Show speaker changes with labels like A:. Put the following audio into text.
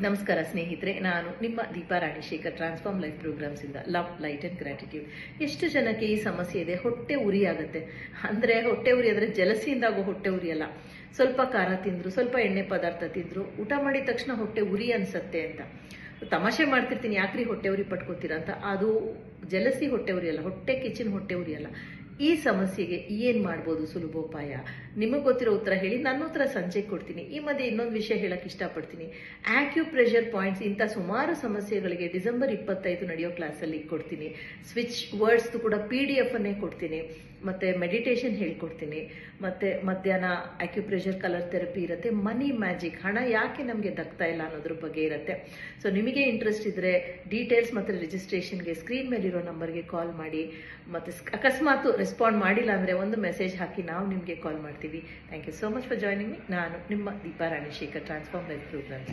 A: ನಮಸ್ಕಾರ ಸ್ನೇಹಿತರೆ, ನಾನು ನಿಮ್ಮ Deepa Ranishekhar, transform life programmes ಇಂದ ಲವ್, ಲೈಟ್ ಅಂಡ್ ಗ್ರಾಟಿಟ್ಯೂಡ್. ಎಷ್ಟು ಜನಕ್ಕೆ ಈ ಸಮಸ್ಯೆ ಇದೆ? ಹೊಟ್ಟೆ ಉರಿ ಆಗುತ್ತೆ. ಅಂದ್ರೆ ಹೊಟ್ಟೆ ಉರಿ ಅಂದ್ರೆ ಜಲಸಿಯಿಂದ ಆಗೋ ಹೊಟ್ಟೆ ಉರಿ ಅಲ್ಲ. ಸ್ವಲ್ಪ ಖಾರ ತಿಂದ್ರು, ಸ್ವಲ್ಪ ಎಣ್ಣೆ ಪದಾರ್ಥ ತಿಂದ್ರು, ಊಟ ಮಾಡಿದ ತಕ್ಷಣ ಹೊಟ್ಟೆ ಉರಿ ಅನ್ಸತ್ತೆ ಅಂತ ತಮಾಷೆ ಮಾಡ್ತಿರ್ತೀನಿ, ಯಾಕ್ರಿ ಹೊಟ್ಟೆ ಉರಿ ಪಟ್ಕೋತೀರಾ ಅಂತ. ಅದು ಜಲಸಿ ಹೊಟ್ಟೆ ಉರಿ ಅಲ್ಲ, ಹೊಟ್ಟೆ ಕಿಚಿನ ಹೊಟ್ಟೆ ಉರಿ ಅಲ್ಲ. ಈ ಸಮಸ್ಯೆಗೆ ಏನ್ ಮಾಡ್ಬೋದು ಸುಲಭೋಪಾಯ? ನಿಮಗೆ ಗೊತ್ತಿರೋ ಉತ್ತರ ಹೇಳಿ, ನನ್ನ ಉತ್ತರ ಸಂಜೆ ಕೊಡ್ತೀನಿ. ಈ ಮಧ್ಯೆ ಇನ್ನೊಂದು ವಿಷಯ ಹೇಳಕ್ ಇಷ್ಟಪಡ್ತೀನಿ. ಆಕ್ಯುಪ್ರೆಷರ್ ಪಾಯಿಂಟ್ಸ್ ಇಂಥ ಸುಮಾರು ಸಮಸ್ಯೆಗಳಿಗೆ ಡಿಸೆಂಬರ್ 25 ನಡೆಯೋ ಕ್ಲಾಸಲ್ಲಿ ಕೊಡ್ತೀನಿ. ಸ್ವಿಚ್ ವರ್ಡ್ಸ್ ಕೂಡ PDF ಅನ್ನೇ ಕೊಡ್ತೀನಿ. ಮತ್ತೆ ಮೆಡಿಟೇಷನ್ ಹೇಳ್ಕೊಡ್ತೀನಿ. ಮತ್ತೆ ಮಧ್ಯಾಹ್ನ ಆಕ್ಯುಪ್ರೆಷರ್ ಕಲರ್ ಥೆರಪಿ ಇರುತ್ತೆ. ಮನಿ ಮ್ಯಾಜಿಕ್, ಹಣ ಯಾಕೆ ನಮಗೆ ದಕ್ತಾ ಇಲ್ಲ ಅನ್ನೋದ್ರ ಬಗ್ಗೆ ಇರುತ್ತೆ. ಸೊ ನಿಮಗೆ ಇಂಟ್ರೆಸ್ಟ್ ಇದ್ರೆ ಡೀಟೇಲ್ಸ್ ಮತ್ತೆ ರಿಜಿಸ್ಟ್ರೇಷನ್ಗೆ ಸ್ಕ್ರೀನ್ ಮೇಲಿರೋ ನಂಬರ್ಗೆ ಕಾಲ್ ಮಾಡಿ. ಮತ್ತೆ ಅಕಸ್ಮಾತ್ ರೆಸ್ಪಾಂಡ್ ಮಾಡಿಲ್ಲ ಅಂದ್ರೆ ಒಂದು ಮೆಸೇಜ್ ಹಾಕಿ, ನಾವು ನಿಮಗೆ ಕಾಲ್ ಮಾಡ್ತೀವಿ. Thank you so much for joining me. ನಾನು ನಿಮ್ಮ Deepa Ranishekhar, transform life program.